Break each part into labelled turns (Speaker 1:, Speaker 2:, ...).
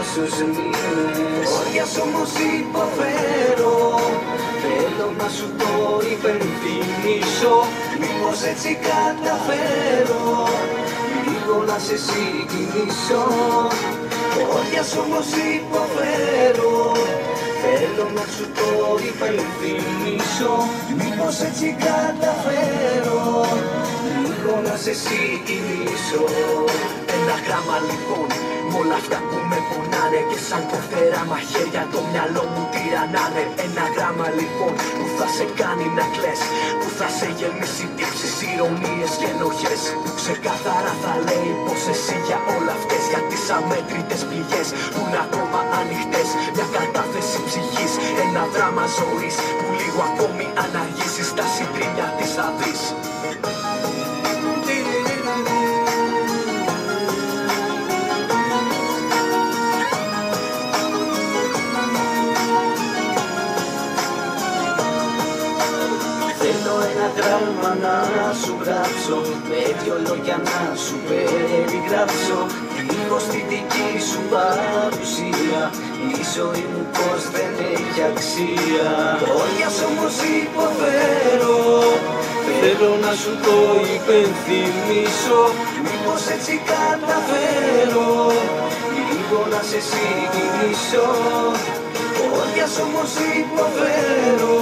Speaker 1: ίσως μήνες. Όριας όμως υποφέρω, θέλω να σου το υπενθυμίσω. Μήπως έτσι καταφέρω λίγο να σε συγκινήσω. Όριας όμως υποφέρω, θέλω να σου το υπενθυμίσω. Μήπως έτσι καταφέρω λίγο να σε συγκινήσω. Ένα γράμμα λοιπόν μ' όλα αυτά που με πονάνε και σαν κοφτερά μαχαίρια το μυαλό μου τυραννάνε. Ένα γράμμα λοιπόν που θα σε κάνει να κλαις, που θα σε γεμίσει τύψεις, ηρωνίες και ενοχές, που ξεκάθαρα θα λέει πως εσύ για όλα αυτές, για τις αμέτρητες πληγές που είναι ακόμα ανοιχτές, μια κατάθεση ψυχής, ένα δράμα ζωής που λίγο ακόμη αν αργήσεις τα συντρίμια της θα δεις. Θέλω ένα γράμμα να σου γράψω, με δυο λόγια να σου περιγράψω, δίχως τη δική σου παρουσία η ζωή μου πως δεν έχει αξία. Όριας όμως υποφέρω, θέλω να σου το υπενθυμίσω. Μήπως έτσι καταφέρω λίγο να σε συγκινήσω. Όριας όμως υποφέρω,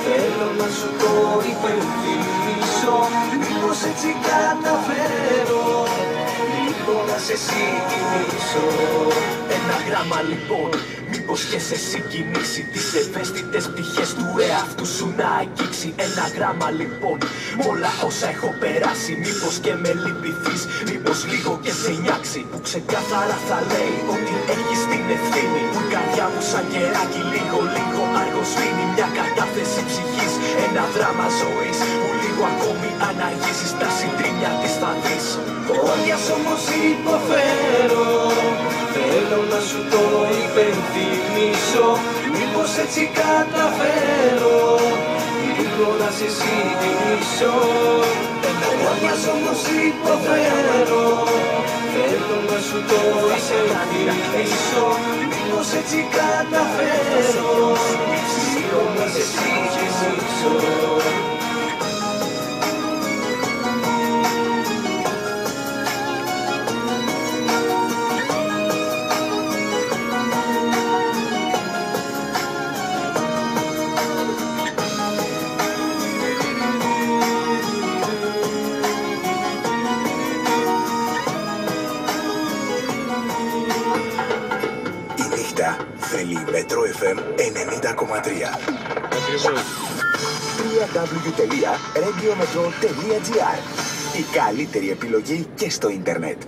Speaker 1: θέλω να σου το υπενθυμίσω. Μήπως έτσι καταφέρω λίγο να σε συγκινήσω. Ένα γράμμα λοιπόν, μήπως και σε συγκινήσει, τις ευαίσθητες πτυχές του εαυτού σου να αγγίξει. Ένα γράμμα λοιπόν, μ' όλα όσα έχω περάσει, μήπως και με λυπηθείς, μήπως λίγο και σε νιάξει, που ξεκάθαρα θα λέει ότι έχεις την ευθύνη, που η καρδιά μου σαν κεράκι λίγο λίγο αργοσβήνει. Μια κατάθεση ψυχής, ένα δράμα ζωής που λίγο ακόμη αν αργήσεις τα συντρίμια της θα δεις. Όριας όμως υποφέρω, θέλω να σου το υπενθυμίσω. Μήπως έτσι καταφέρω λίγο να σε συγκινήσω. Όριας όμως υποφέρω, θέλω να σου το υπενθυμίσω. Μήπως έτσι καταφέρω λίγο να σε συγκινήσω.
Speaker 2: Θέλει Metro FM 90,3. www.radiometro.gr. Η καλύτερη επιλογή και στο ίντερνετ.